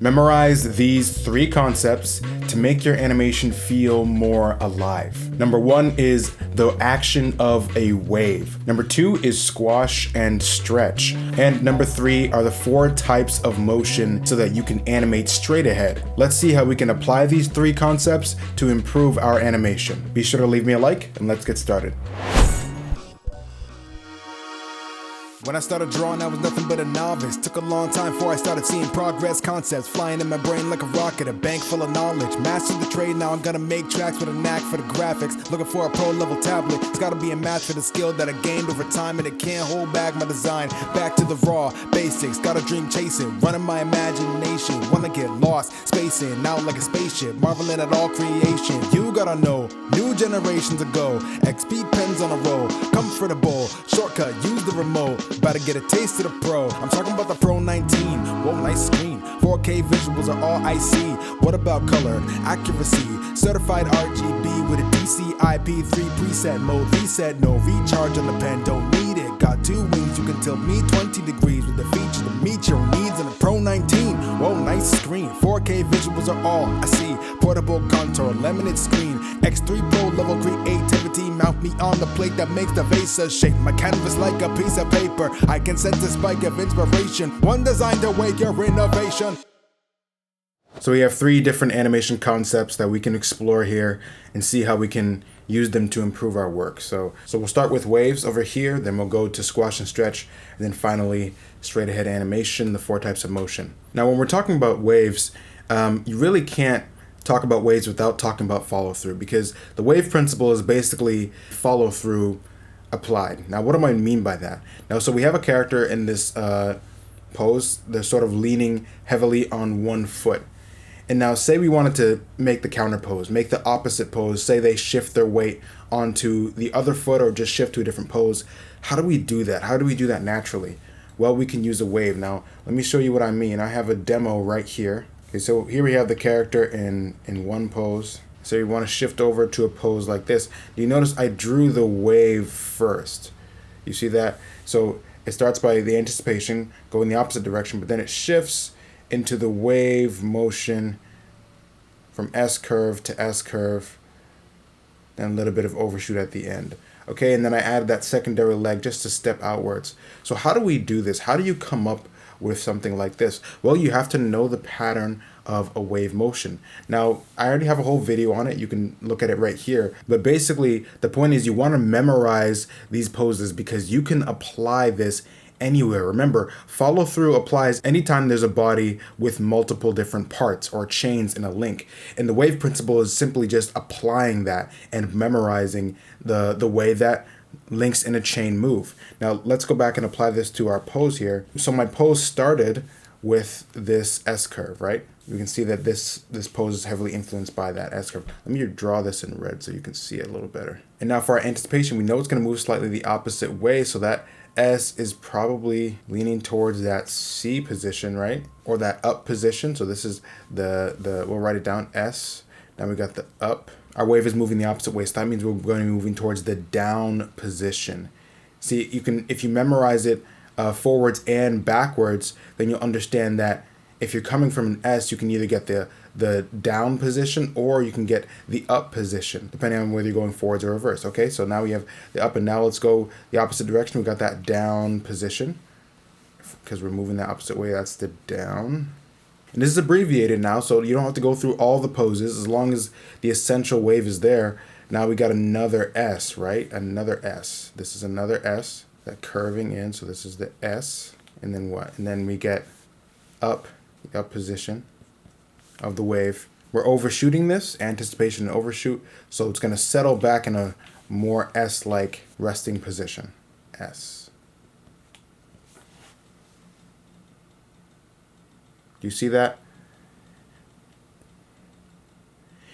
Memorize these three concepts to make your animation feel more alive. Number one is the action of a wave. Number two is squash and stretch. And number three are the four types of motion so that you can animate straight ahead. Let's see how we can apply these three concepts to improve our animation. Be sure to leave me a like and let's get started. When I started drawing, I was nothing but a novice. Took a long time before I started seeing progress. Concepts flying in my brain like a rocket, a bank full of knowledge. Mastered the trade, now I'm gonna make tracks with a knack for the graphics. Looking for a pro level tablet, it's gotta be a match for the skill that I gained over time. And it can't hold back my design, back to the raw basics. Got a dream chasing, running my imagination. Wanna get lost, spacing out like a spaceship, marveling at all creation. You gotta know, new generations ago, XP pens on a roll, comfortable, shortcut, use the remote. About to get a taste of the Pro. I'm talking about the Pro 19. Whoa, nice screen. 4K visuals are all I see. What about color? Accuracy. Certified RGB with a DCI-P3 preset mode. Reset, no recharge on the pen. Don't need it. Got two wings. You can tilt me 20 degrees with the features to meet your needs in the Pro 19. Whoa, nice screen. 4K visuals are all I see. Portable contour, laminate screen. X3 Pro level creativity. Mount me on the plate that makes the vase shape. My canvas like a piece of paper. I can sense a spike of inspiration. One design to wake your innovation. So we have three different animation concepts that we can explore here and see how we can use them to improve our work. So we'll start with waves over here, then we'll go to squash and stretch, and then finally straight ahead animation, the four types of motion. Now when we're talking about waves, you really can't talk about waves without talking about follow through, because the wave principle is basically follow through applied. Now what do I mean by that? Now so we have a character in this pose. They're sort of leaning heavily on one foot. And now say we wanted to make the counter pose, make the opposite pose, say they shift their weight onto the other foot or just shift to a different pose. How do we do that? How do we do that naturally? Well, we can use a wave. Now let me show you what I mean. I have a demo right here. Okay, so here we have the character in one pose. So you want to shift over to a pose like this. Do you notice I drew the wave first? You see that? So it starts by the anticipation, go in the opposite direction, but then it shifts into the wave motion from S curve to S curve, then a little bit of overshoot at the end. Okay, and then I added that secondary leg just to step outwards. So how do we do this? How do you come up with something like this? Well, you have to know the pattern of a wave motion. Now, I already have a whole video on it. You can look at it right here. But basically, the point is you want to memorize these poses because you can apply this anywhere. Remember, follow through applies anytime there's a body with multiple different parts or chains in a link. And the wave principle is simply just applying that and memorizing the way that links in a chain move. Now let's go back and apply this to our pose here. So my pose started with this S curve, right? We can see that this pose is heavily influenced by that S curve. Let me draw this in red so you can see it a little better. And now for our anticipation, we know it's going to move slightly the opposite way, so that S is probably leaning towards that C position, right? Or that up position. So this is we'll write it down, S. Now we got the up. Our wave is moving the opposite way, so that means we're going to be moving towards the down position. See, you can, if you memorize it forwards and backwards, then you'll understand that if you're coming from an S, you can either get the down position or you can get the up position, depending on whether you're going forwards or reverse. Okay, so now we have the up, and now let's go the opposite direction. We got that down position because we're moving the opposite way. That's the down. And this is abbreviated now, so you don't have to go through all the poses as long as the essential wave is there. Now we got another S, right? Another S. This is another S, that curving in. So this is the S, and then what? And then we get up, the up position of the wave. We're overshooting this, anticipation and overshoot, so it's going to settle back in a more S-like resting position. S. Do you see that?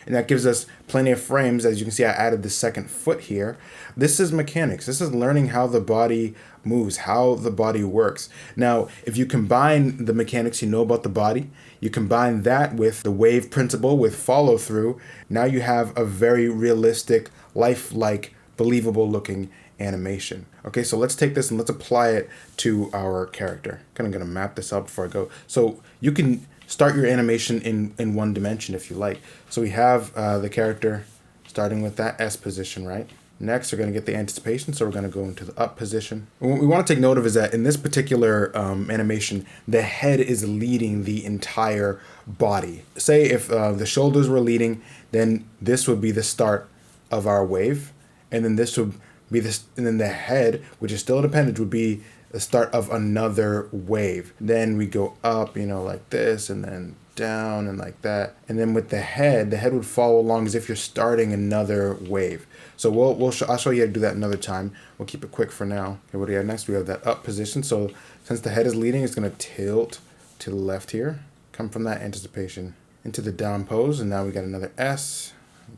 And that gives us plenty of frames. As you can see, I added the second foot here. This is mechanics. This is learning how the body moves, how the body works. Now, if you combine the mechanics you know about the body, you combine that with the wave principle, with follow through, now you have a very realistic, lifelike, believable looking animation. Okay, so let's take this and let's apply it to our character. Kind of gonna map this out before I go. So you can start your animation in one dimension if you like. So we have the character starting with that S position, right? Next, we're going to get the anticipation, so we're going to go into the up position. And what we want to take note of is that in this particular animation, the head is leading the entire body. Say if the shoulders were leading, then this would be the start of our wave, and then this would be this, and then the head, which is still independent, would be the start of another wave. Then we go up, you know, like this, and then down and like that. And then with the head would follow along as if you're starting another wave. So I'll show you how to do that another time. We'll keep it quick for now. Okay, what do we have next? We have that up position. So since the head is leading, it's going to tilt to the left here. Come from that anticipation into the down pose, and now we got another S.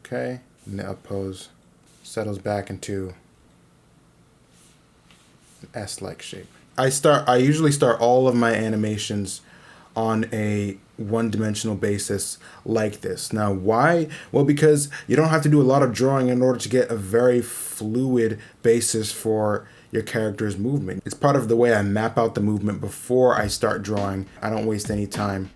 Okay, and the up pose settles back into an S-like shape. I usually start all of my animations on a one-dimensional basis like this. Now, why? Well, because you don't have to do a lot of drawing in order to get a very fluid basis for your character's movement. It's part of the way I map out the movement before I start drawing. I don't waste any time.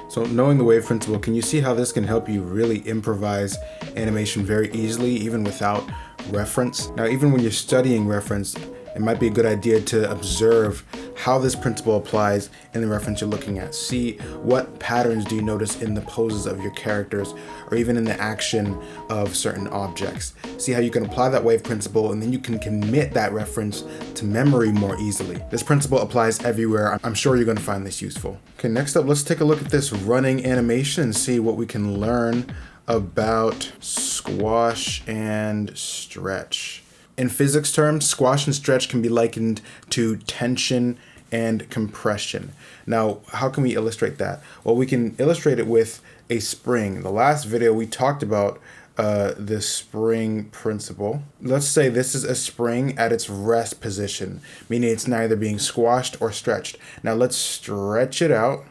So knowing the wave principle, can you see how this can help you really improvise animation very easily, even without reference? Now, even when you're studying reference, it might be a good idea to observe how this principle applies in the reference you're looking at. See what patterns do you notice in the poses of your characters, or even in the action of certain objects. See how you can apply that wave principle, and then you can commit that reference to memory more easily. This principle applies everywhere. I'm sure you're going to find this useful. Okay, next up, let's take a look at this running animation and see what we can learn about squash and stretch. In physics terms, squash and stretch can be likened to tension and compression. Now, how can we illustrate that? Well, we can illustrate it with a spring. In the last video, we talked about the spring principle. Let's say this is a spring at its rest position, meaning it's neither being squashed or stretched. Now let's stretch it out.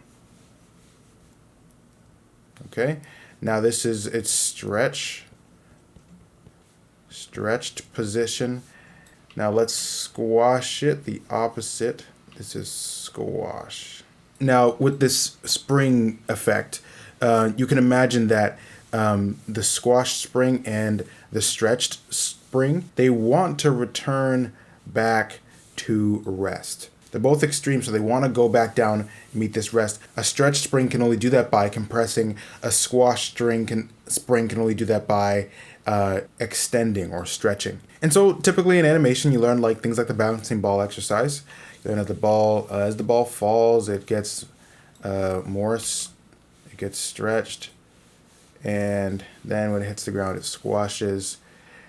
Okay, now this is its stretched position. Now let's squash it, the opposite. This is squash. Now with this spring effect, you can imagine that the squashed spring and the stretched spring, they want to return back to rest. They're both extreme, so they want to go back down and meet this rest. A stretched spring can only do that by compressing. A squashed spring can only do that by extending or stretching. And so typically in animation, you learn like things like the bouncing ball exercise. You learn that the ball, as the ball falls, it gets it gets stretched, and then when it hits the ground, it squashes,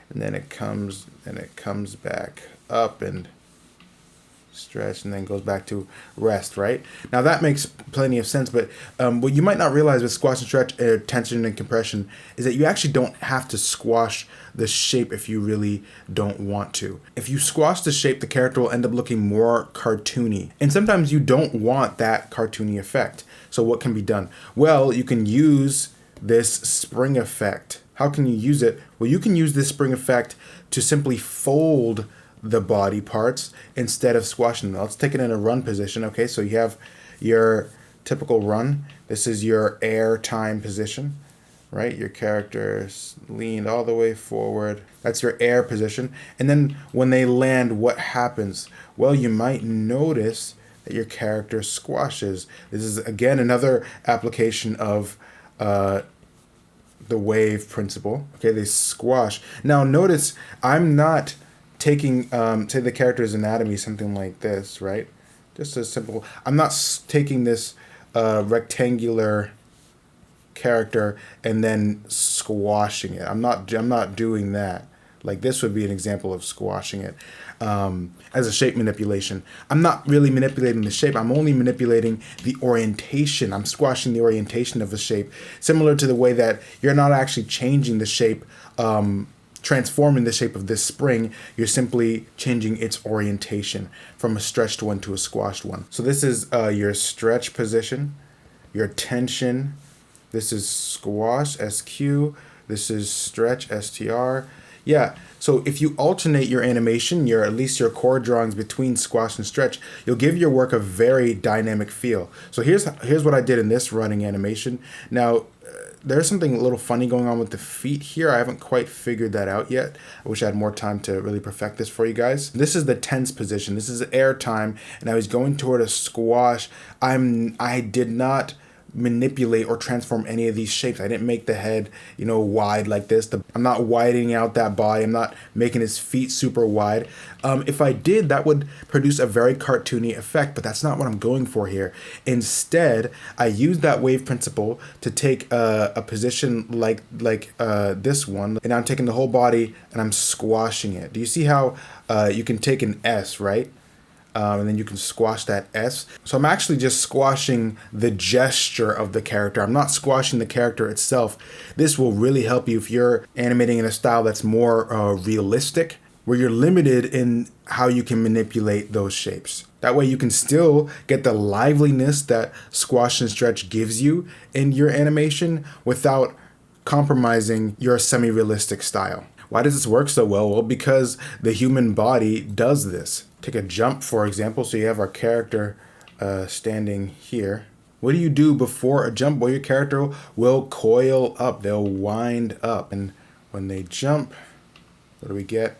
and then it comes back up and stretch, and then goes back to rest, right? Now that makes plenty of sense, but what you might not realize with squash and stretch, tension and compression, is that you actually don't have to squash the shape if you really don't want to. If you squash the shape, the character will end up looking more cartoony, and sometimes you don't want that cartoony effect. So what can be done? Well, you can use this spring effect. How can you use it? Well, you can use this spring effect to simply fold the body parts instead of squashing them. Let's take it in a run position. Okay, so you have your typical run. This is your air time position, right? Your character's leaned all the way forward. That's your air position. And then when they land, what happens? Well, you might notice that your character squashes. This is again another application of the wave principle. Okay, they squash. Now notice I'm not taking, say the character's anatomy, something like this, right? Just a simple, I'm not taking this rectangular character and then squashing it. I'm not doing that. Like this would be an example of squashing it as a shape manipulation. I'm not really manipulating the shape. I'm only manipulating the orientation. I'm squashing the orientation of the shape, similar to the way that you're not actually changing the shape transforming the shape of this spring, you're simply changing its orientation from a stretched one to a squashed one. So this is your stretch position, your tension. This is squash, SQ. This is stretch, STR. Yeah, so if you alternate your animation, at least your core drawings between squash and stretch, you'll give your work a very dynamic feel. So here's what I did in this running animation. Now, there's something a little funny going on with the feet here. I haven't quite figured that out yet. I wish I had more time to really perfect this for you guys. This is the tense position. This is air time, and I was going toward a squash. I did not manipulate or transform any of these shapes. I didn't make the head, wide like this. I'm not widening out that body. I'm not making his feet super wide. If I did, that would produce a very cartoony effect, but that's not what I'm going for here. Instead, I used that wave principle to take a position like this one, and I'm taking the whole body and I'm squashing it. Do you see how you can take an S, right? And then you can squash that S. So I'm actually just squashing the gesture of the character. I'm not squashing the character itself. This will really help you if you're animating in a style that's more realistic, where you're limited in how you can manipulate those shapes. That way you can still get the liveliness that squash and stretch gives you in your animation without compromising your semi-realistic style. Why does this work so well? Well, because the human body does this. Take a jump, for example. So you have our character standing here. What do you do before a jump? Well, your character will coil up. They'll wind up. And when they jump, what do we get?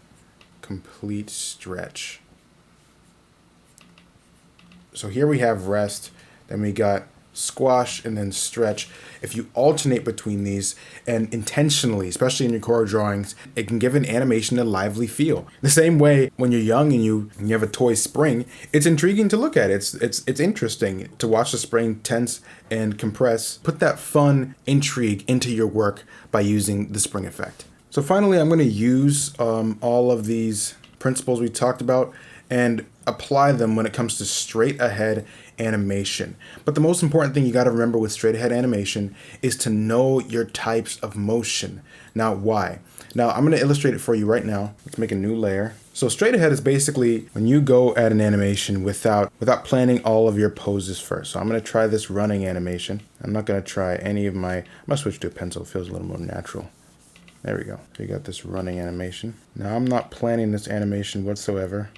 Complete stretch. So here we have rest. Then we got squash and then stretch. If you alternate between these and intentionally, especially in your core drawings, it can give an animation a lively feel. The same way when you're young and you have a toy spring, it's intriguing to look at. It's interesting to watch the spring tense and compress. Put that fun intrigue into your work by using the spring effect. So finally, I'm going to use all of these principles we talked about and apply them when it comes to straight ahead animation. But the most important thing you got to remember with straight ahead animation is to know your types of motion. Now, why? Now, I'm going to illustrate it for you right now. Let's make a new layer. So straight ahead is basically when you go at an animation without planning all of your poses first. So I'm going to try this running animation. I'm not going to try any of I'm going to switch to a pencil. It feels a little more natural. There we go. So you got this running animation. Now I'm not planning this animation whatsoever.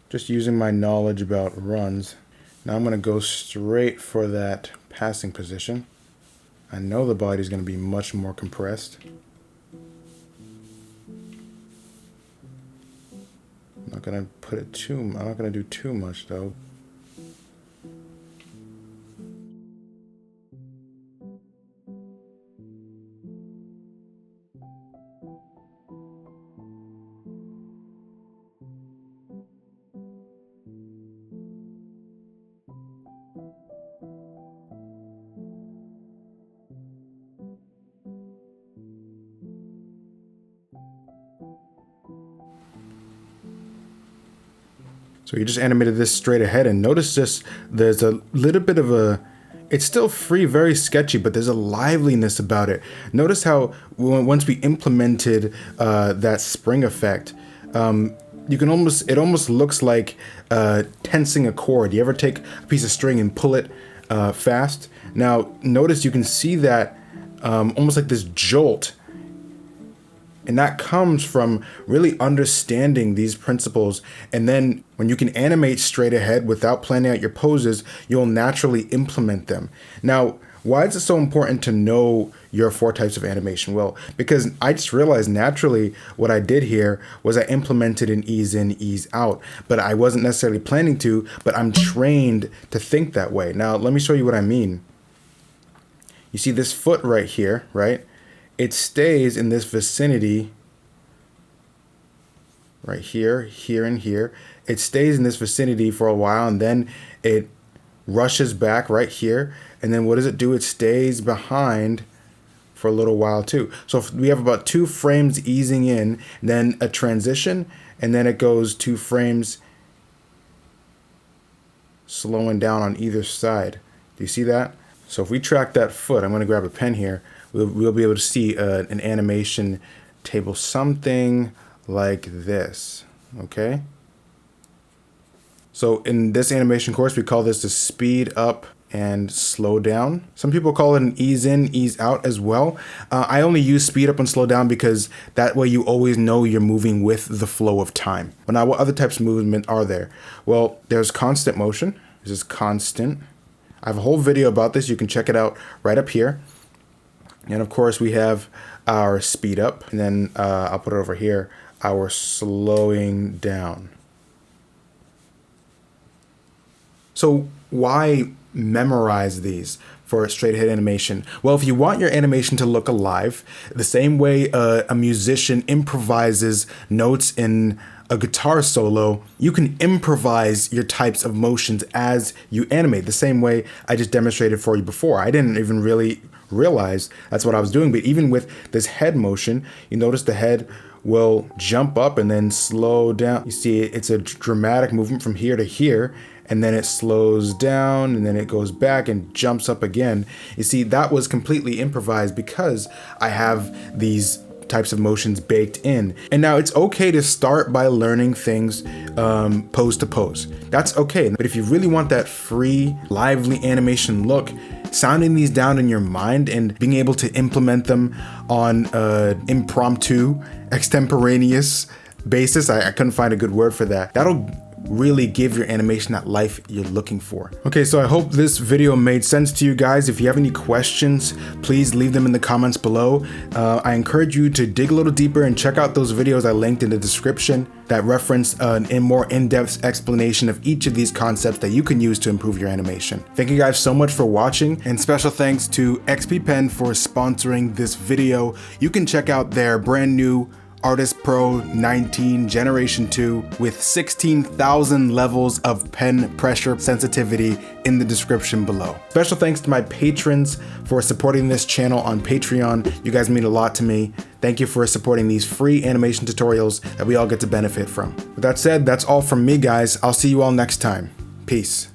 Just using my knowledge about runs. Now I'm going to go straight for that passing position. I know the body's going to be much more compressed. I'm not going to do too much though. So you just animated this straight ahead, and notice this, there's a little bit of it's still free, very sketchy, but there's a liveliness about it. Notice how once we implemented that spring effect, it almost looks like tensing a cord. You ever take a piece of string and pull it fast? Now notice you can see that almost like this jolt. And that comes from really understanding these principles. And then when you can animate straight ahead without planning out your poses, you'll naturally implement them. Now, why is it so important to know your 4 types of animation? Well, because I just realized naturally what I did here was I implemented an ease in, ease out. But I wasn't necessarily planning to, but I'm trained to think that way. Now, let me show you what I mean. You see this foot right here, right? It stays in this vicinity right here, here, and here. It stays in this vicinity for a while, and then it rushes back right here. And then what does it do? It stays behind for a little while too. So we have about 2 frames easing in, then a transition, and then it goes 2 frames slowing down on either side. Do you see that? So if we track that foot, I'm going to grab a pen here. We'll be able to see an animation table something like this, okay? So in this animation course, we call this the speed up and slow down. Some people call it an ease in, ease out as well. I only use speed up and slow down because that way you always know you're moving with the flow of time. But now what other types of movement are there? Well, there's constant motion. This is constant. I have a whole video about this. You can check it out right up here. And of course we have our speed up, and then I'll put it over here, our slowing down. So why memorize these for a straight ahead animation? Well, if you want your animation to look alive, the same way a musician improvises notes in a guitar solo, you can improvise your types of motions as you animate, the same way I just demonstrated for you before. I didn't even really realize that's what I was doing, but even with this head motion, you notice the head will jump up and then slow down. You see, it's a dramatic movement from here to here, and then it slows down, and then it goes back and jumps up again. You see, that was completely improvised because I have these types of motions baked in. And now it's okay to start by learning things pose to pose. That's okay. But if you really want that free, lively animation look, sounding these down in your mind and being able to implement them on an impromptu, extemporaneous basis, I couldn't find a good word for that. That'll really give your animation that life you're looking for. Okay, so I hope this video made sense to you guys. If you have any questions, please leave them in the comments below. I encourage you to dig a little deeper and check out those videos I linked in the description that reference a more in-depth explanation of each of these concepts that you can use to improve your animation. Thank you guys so much for watching, and special thanks to XP Pen for sponsoring this video. You can check out their brand new Artist Pro 19 Generation 2 with 16,000 levels of pen pressure sensitivity in the description below. Special thanks to my patrons for supporting this channel on Patreon. You guys mean a lot to me. Thank you for supporting these free animation tutorials that we all get to benefit from. With that said, that's all from me, guys. I'll see you all next time. Peace.